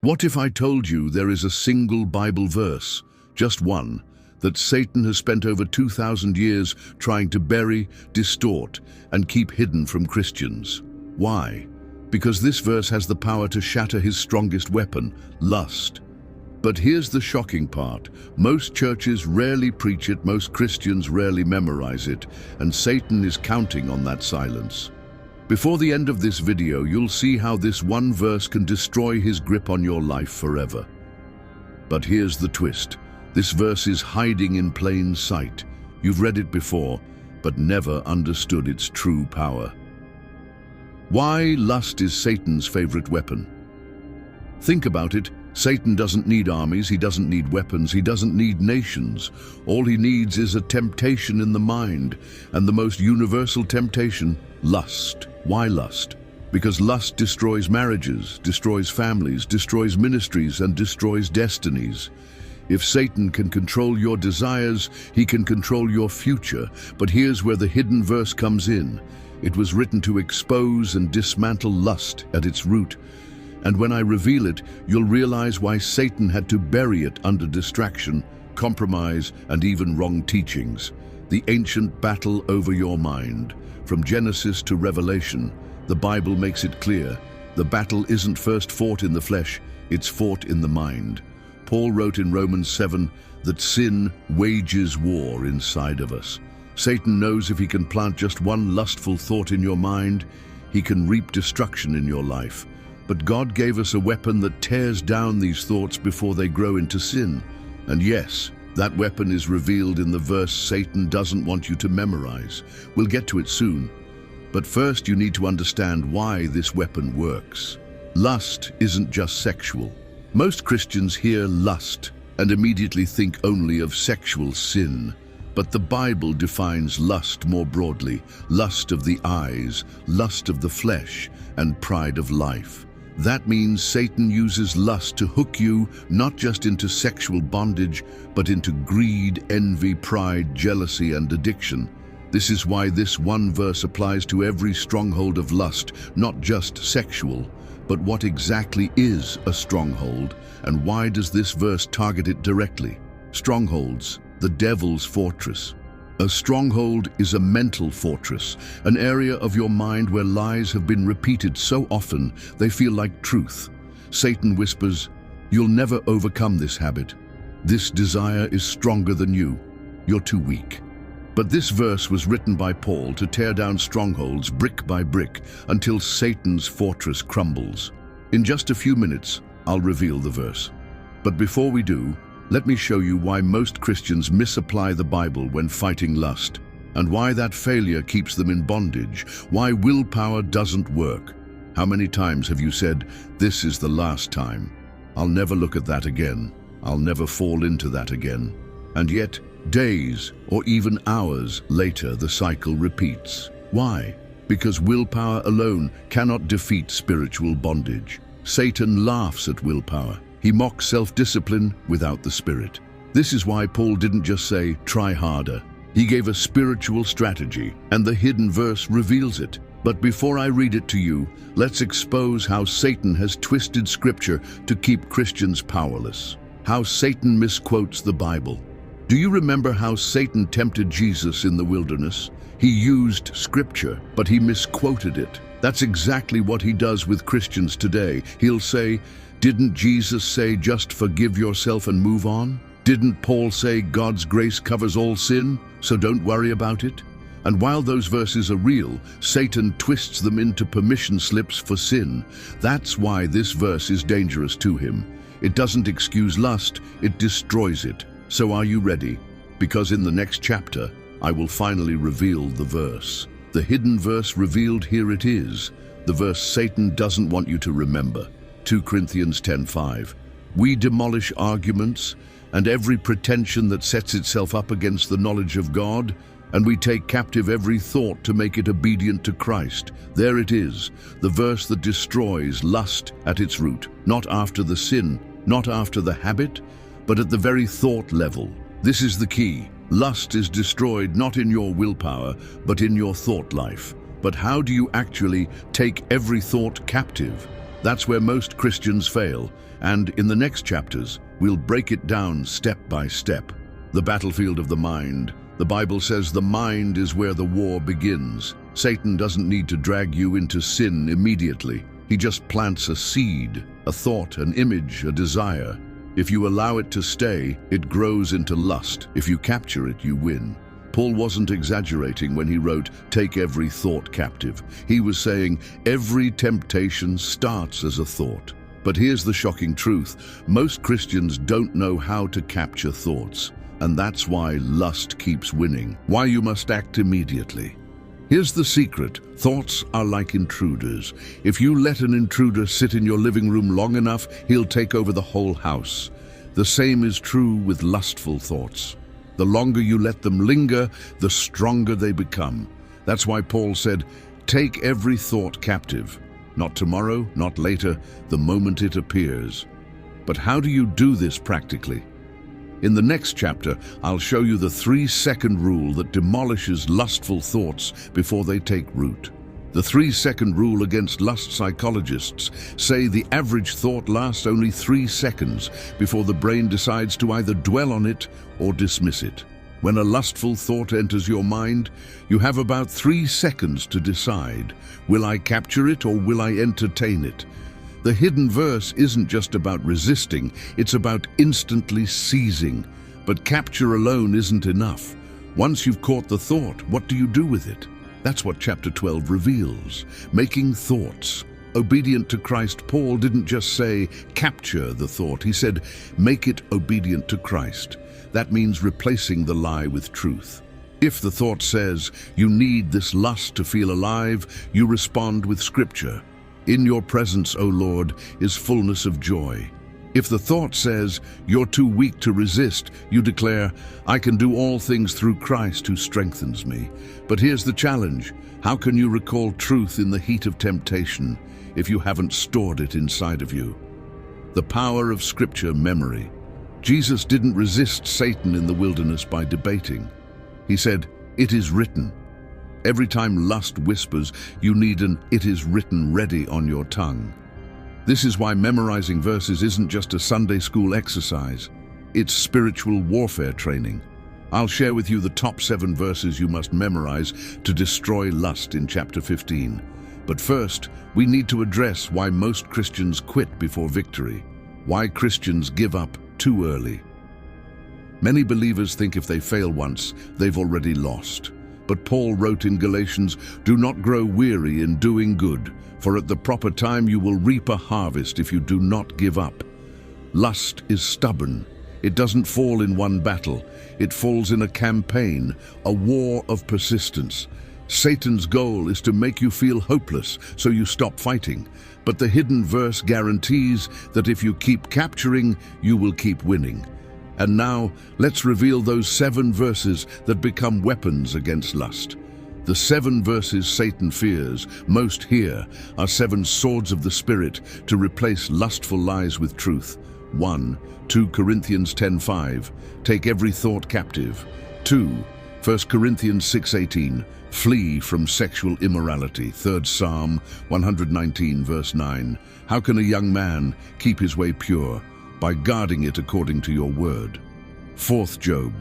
What if I told you there is a single Bible verse, just one, that Satan has spent over 2,000 years trying to bury, distort, and keep hidden from Christians? Why? Because this verse has the power to shatter his strongest weapon, lust. But here's the shocking part. Most churches rarely preach it, most Christians rarely memorize it, and Satan is counting on that silence. Before the end of this video, you'll see how this one verse can destroy his grip on your life forever. But here's the twist. This verse is hiding in plain sight. You've read it before, but never understood its true power. Why lust is Satan's favorite weapon? Think about it. Satan doesn't need armies, he doesn't need weapons, he doesn't need nations. All he needs is a temptation in the mind, and the most universal temptation, lust. Why lust? Because lust destroys marriages, destroys families, destroys ministries, and destroys destinies. If Satan can control your desires, he can control your future. But here's where the hidden verse comes in. It was written to expose and dismantle lust at its root. And when I reveal it, you'll realize why Satan had to bury it under distraction, compromise, and even wrong teachings. The ancient battle over your mind. From Genesis to Revelation, the Bible makes it clear. The battle isn't first fought in the flesh, it's fought in the mind. Paul wrote in Romans 7 that sin wages war inside of us. Satan knows if he can plant just one lustful thought in your mind, he can reap destruction in your life. But God gave us a weapon that tears down these thoughts before they grow into sin. And yes, that weapon is revealed in the verse Satan doesn't want you to memorize. We'll get to it soon. But first you need to understand why this weapon works. Lust isn't just sexual. Most Christians hear lust and immediately think only of sexual sin. But the Bible defines lust more broadly. Lust of the eyes, lust of the flesh, and pride of life. That means Satan uses lust to hook you not just into sexual bondage, but into greed, envy, pride, jealousy, and addiction. This is why this one verse applies to every stronghold of lust, not just sexual, but what exactly is a stronghold, and why does this verse target it directly? Strongholds, the devil's fortress. A stronghold is a mental fortress, an area of your mind where lies have been repeated so often they feel like truth. Satan whispers, "You'll never overcome this habit. This desire is stronger than you. You're too weak." But this verse was written by Paul to tear down strongholds brick by brick until Satan's fortress crumbles. In just a few minutes, I'll reveal the verse. But before we do, let me show you why most Christians misapply the Bible when fighting lust, and why that failure keeps them in bondage, why willpower doesn't work. How many times have you said, "This is the last time. I'll never look at that again. I'll never fall into that again." And yet, days or even hours later, the cycle repeats. Why? Because willpower alone cannot defeat spiritual bondage. Satan laughs at willpower. He mocks self-discipline without the Spirit. This is why Paul didn't just say, "Try harder." He gave a spiritual strategy, and the hidden verse reveals it. But before I read it to you, let's expose how Satan has twisted Scripture to keep Christians powerless. How Satan misquotes the Bible. Do you remember how Satan tempted Jesus in the wilderness? He used Scripture, but he misquoted it. That's exactly what he does with Christians today. He'll say, "Didn't Jesus say just forgive yourself and move on? Didn't Paul say God's grace covers all sin, so don't worry about it?" And while those verses are real, Satan twists them into permission slips for sin. That's why this verse is dangerous to him. It doesn't excuse lust, it destroys it. So are you ready? Because in the next chapter, I will finally reveal the verse. The hidden verse revealed, here it is. The verse Satan doesn't want you to remember. 2 Corinthians 10:5. We demolish arguments and every pretension that sets itself up against the knowledge of God, and we take captive every thought to make it obedient to Christ. There it is, the verse that destroys lust at its root, not after the sin, not after the habit, but at the very thought level. This is the key. Lust is destroyed not in your willpower, but in your thought life. But how do you actually take every thought captive? That's where most Christians fail, and in the next chapters, we'll break it down step by step. The battlefield of the mind. The Bible says the mind is where the war begins. Satan doesn't need to drag you into sin immediately. He just plants a seed, a thought, an image, a desire. If you allow it to stay, it grows into lust. If you capture it, you win. Paul wasn't exaggerating when he wrote, "Take every thought captive." He was saying, every temptation starts as a thought. But here's the shocking truth. Most Christians don't know how to capture thoughts. And that's why lust keeps winning. Why you must act immediately. Here's the secret. Thoughts are like intruders. If you let an intruder sit in your living room long enough, he'll take over the whole house. The same is true with lustful thoughts. The longer you let them linger, the stronger they become. That's why Paul said, take every thought captive. Not tomorrow, not later, the moment it appears. But how do you do this practically? In the next chapter, I'll show you the 3-second rule that demolishes lustful thoughts before they take root. The 3-second rule against lust psychologists say the average thought lasts only 3 seconds before the brain decides to either dwell on it or dismiss it. When a lustful thought enters your mind, you have about 3 seconds to decide, will I capture it or will I entertain it? The hidden verse isn't just about resisting, it's about instantly seizing. But capture alone isn't enough. Once you've caught the thought, what do you do with it? That's what chapter 12 reveals. Making thoughts. Obedient to Christ, Paul didn't just say, capture the thought. He said, make it obedient to Christ. That means replacing the lie with truth. If the thought says, you need this lust to feel alive, you respond with Scripture. In your presence, O Lord, is fullness of joy. If the thought says, you're too weak to resist, you declare, I can do all things through Christ who strengthens me. But here's the challenge. How can you recall truth in the heat of temptation if you haven't stored it inside of you? The power of Scripture memory. Jesus didn't resist Satan in the wilderness by debating. He said, it is written. Every time lust whispers, you need an "it is written" ready on your tongue. This is why memorizing verses isn't just a Sunday school exercise. It's spiritual warfare training. I'll share with you the top 7 verses you must memorize to destroy lust in chapter 15. But first, we need to address why most Christians quit before victory. Why Christians give up too early. Many believers think if they fail once, they've already lost. But Paul wrote in Galatians, do not grow weary in doing good, for at the proper time you will reap a harvest if you do not give up. Lust is stubborn. It doesn't fall in one battle. It falls in a campaign, a war of persistence. Satan's goal is to make you feel hopeless, so you stop fighting. But the hidden verse guarantees that if you keep capturing, you will keep winning. And now, let's reveal those 7 verses that become weapons against lust. The 7 verses Satan fears most here are 7 swords of the Spirit to replace lustful lies with truth. 1. 2 Corinthians 10:5, take every thought captive. 2. 1 Corinthians 6:18, flee from sexual immorality. 3rd Psalm 119 verse 9, how can a young man keep his way pure? By guarding it according to your word. 4th Job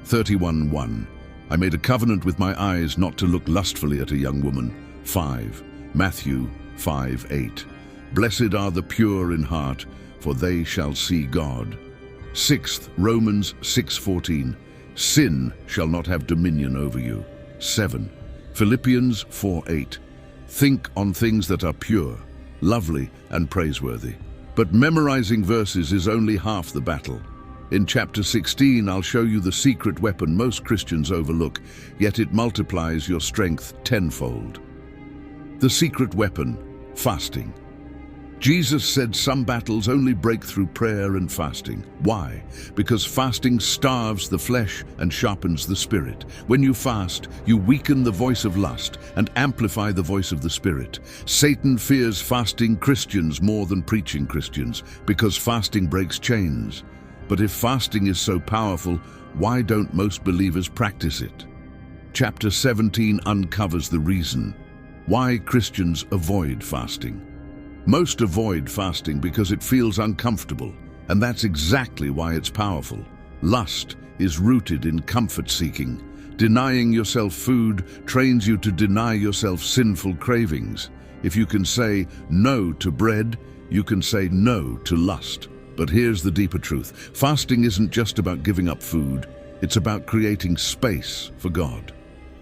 31:1, I made a covenant with my eyes not to look lustfully at a young woman. 5. Matthew 5:8, blessed are the pure in heart, for they shall see God. 6th Romans 6:14, sin shall not have dominion over you. 7. Philippians 4:8, think on things that are pure, lovely, and praiseworthy. But memorizing verses is only half the battle. In chapter 16, I'll show you the secret weapon most Christians overlook, yet it multiplies your strength tenfold. The secret weapon, fasting. Jesus said some battles only break through prayer and fasting. Why? Because fasting starves the flesh and sharpens the spirit. When you fast, you weaken the voice of lust and amplify the voice of the Spirit. Satan fears fasting Christians more than preaching Christians because fasting breaks chains. But if fasting is so powerful, why don't most believers practice it? Chapter 17 uncovers the reason why Christians avoid fasting. Most avoid fasting because it feels uncomfortable, and that's exactly why it's powerful. Lust is rooted in comfort-seeking. Denying yourself food trains you to deny yourself sinful cravings. If you can say no to bread, you can say no to lust. But here's the deeper truth. Fasting isn't just about giving up food, it's about creating space for God.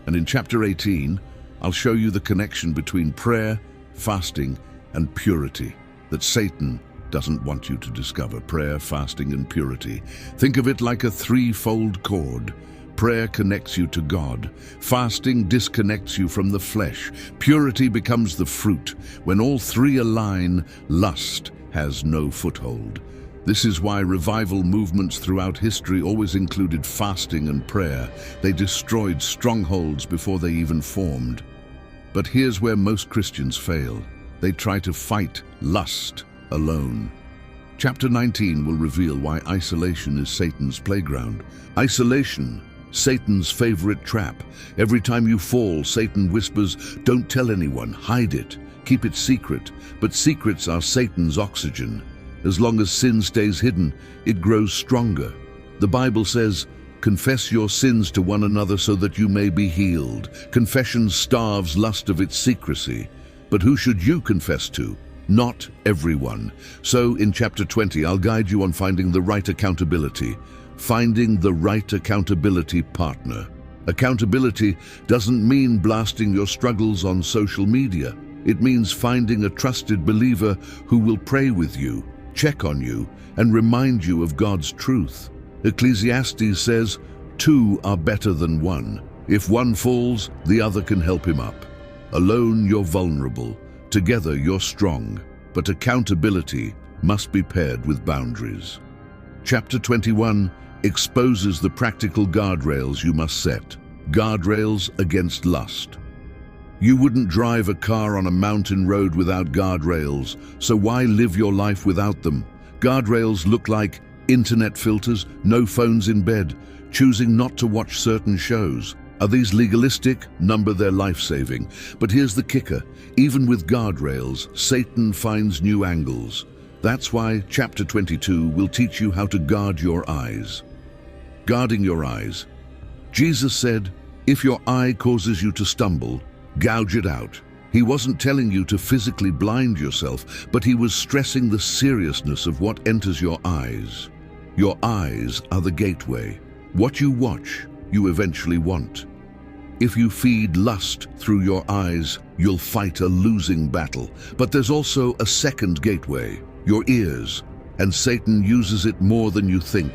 And in chapter 18, I'll show you the connection between prayer, fasting, and purity that Satan doesn't want you to discover. Prayer, fasting, and purity. Think of it like a threefold cord. Prayer connects you to God. Fasting disconnects you from the flesh. Purity becomes the fruit. When all three align, lust has no foothold. This is why revival movements throughout history always included fasting and prayer. They destroyed strongholds before they even formed. But here's where most Christians fail. They try to fight lust alone. Chapter 19 will reveal why isolation is Satan's playground. Isolation, Satan's favorite trap. Every time you fall, Satan whispers, "Don't tell anyone, hide it, keep it secret." But secrets are Satan's oxygen. As long as sin stays hidden, it grows stronger. The Bible says, "Confess your sins to one another so that you may be healed." Confession starves lust of its secrecy. But who should you confess to? Not everyone. So in chapter 20, I'll guide you on finding the right accountability. Finding the right accountability partner. Accountability doesn't mean blasting your struggles on social media. It means finding a trusted believer who will pray with you, check on you, and remind you of God's truth. Ecclesiastes says, "Two are better than one. If one falls, the other can help him up." Alone, you're vulnerable. Together, you're strong. But accountability must be paired with boundaries. Chapter 21 exposes the practical guardrails you must set. Guardrails against lust. You wouldn't drive a car on a mountain road without guardrails, so why live your life without them? Guardrails look like internet filters, no phones in bed, choosing not to watch certain shows. Are these legalistic? Number they're life-saving. But here's the kicker. Even with guardrails, Satan finds new angles. That's why chapter 22 will teach you how to guard your eyes. Guarding your eyes. Jesus said, "If your eye causes you to stumble, gouge it out." He wasn't telling you to physically blind yourself, but he was stressing the seriousness of what enters your eyes. Your eyes are the gateway. What you watch, you eventually want. If you feed lust through your eyes, you'll fight a losing battle. But there's also a second gateway, your ears, and Satan uses it more than you think.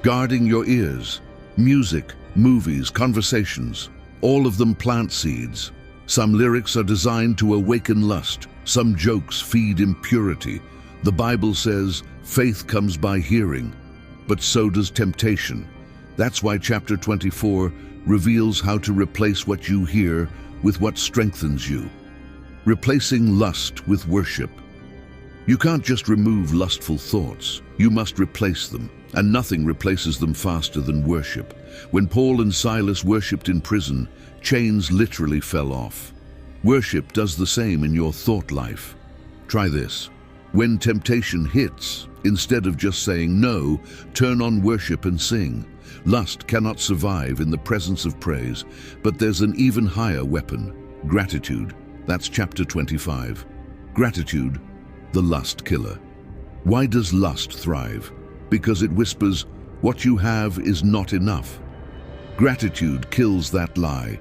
Guarding your ears, music, movies, conversations, all of them plant seeds. Some lyrics are designed to awaken lust, some jokes feed impurity. The Bible says, faith comes by hearing, but so does temptation. That's why chapter 24 reveals how to replace what you hear with what strengthens you. Replacing lust with worship. You can't just remove lustful thoughts, you must replace them, and nothing replaces them faster than worship. When Paul and Silas worshipped in prison, chains literally fell off. Worship does the same in your thought life. Try this. When temptation hits, instead of just saying no, turn on worship and sing. Lust cannot survive in the presence of praise, but there's an even higher weapon, gratitude. That's chapter 25. Gratitude, the lust killer. Why does lust thrive? Because it whispers, what you have is not enough. Gratitude kills that lie.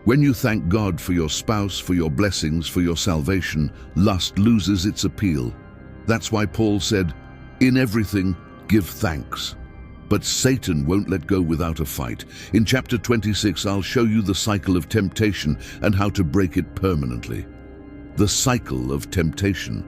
When you thank God for your spouse, for your blessings, for your salvation, lust loses its appeal. That's why Paul said, in everything, give thanks. But Satan won't let go without a fight. In chapter 26, I'll show you the cycle of temptation and how to break it permanently. The cycle of temptation.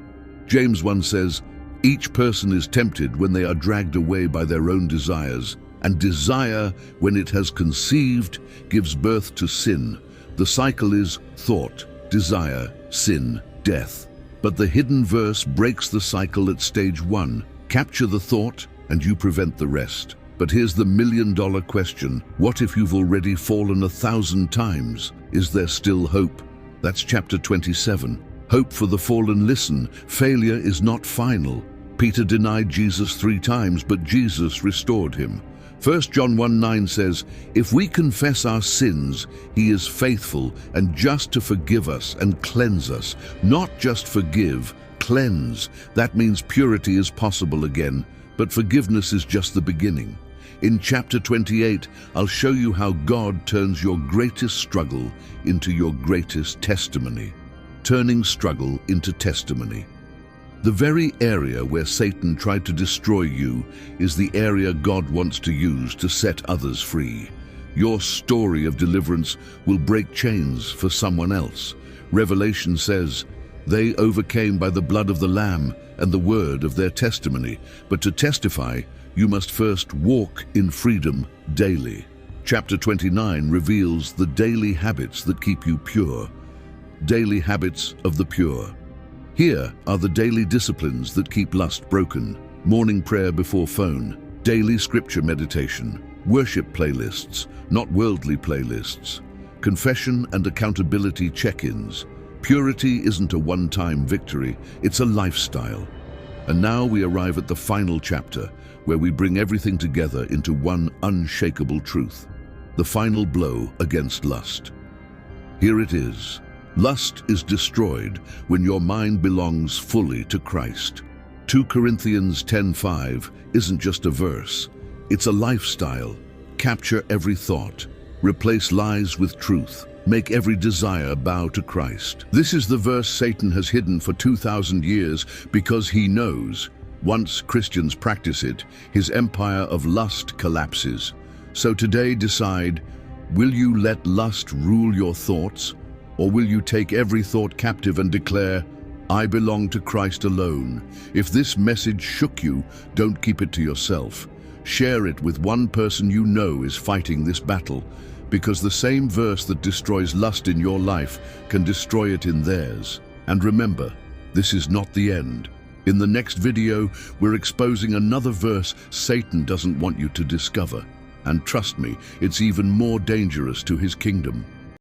James 1 says, each person is tempted when they are dragged away by their own desires, and desire, when it has conceived, gives birth to sin. The cycle is thought, desire, sin, death. But the hidden verse breaks the cycle at stage 1. Capture the thought, and you prevent the rest. But here's the million-dollar question. What if you've already fallen 1,000 times? Is there still hope? That's chapter 27. Hope for the fallen. Listen, failure is not final. Peter denied Jesus 3 times, but Jesus restored him. 1 John 1:9 says, "If we confess our sins, he is faithful and just to forgive us and cleanse us." Not just forgive, cleanse. That means purity is possible again, but forgiveness is just the beginning. In chapter 28, I'll show you how God turns your greatest struggle into your greatest testimony. Turning struggle into testimony. The very area where Satan tried to destroy you is the area God wants to use to set others free. Your story of deliverance will break chains for someone else. Revelation says, "They overcame by the blood of the Lamb and the word of their testimony." But to testify, you must first walk in freedom daily. Chapter 29 reveals the daily habits that keep you pure. Daily habits of the pure. Here are the daily disciplines that keep lust broken. Morning prayer before phone, daily scripture meditation, worship playlists, not worldly playlists, confession and accountability check-ins. Purity isn't a one-time victory, it's a lifestyle. And now we arrive at the final chapter, where we bring everything together into one unshakable truth. The final blow against lust. Here it is. Lust is destroyed when your mind belongs fully to Christ. 2 Corinthians 10:5 isn't just a verse, it's a lifestyle. Capture every thought, replace lies with truth, make every desire bow to Christ. This is the verse Satan has hidden for 2,000 years because he knows, once Christians practice it, his empire of lust collapses. So today decide, will you let lust rule your thoughts? Or will you take every thought captive and declare, "I belong to Christ alone"? If this message shook you, don't keep it to yourself. Share it with one person you know is fighting this battle, because the same verse that destroys lust in your life can destroy it in theirs. And remember, this is not the end. In the next video, we're exposing another verse Satan doesn't want you to discover. And trust me, it's even more dangerous to his kingdom.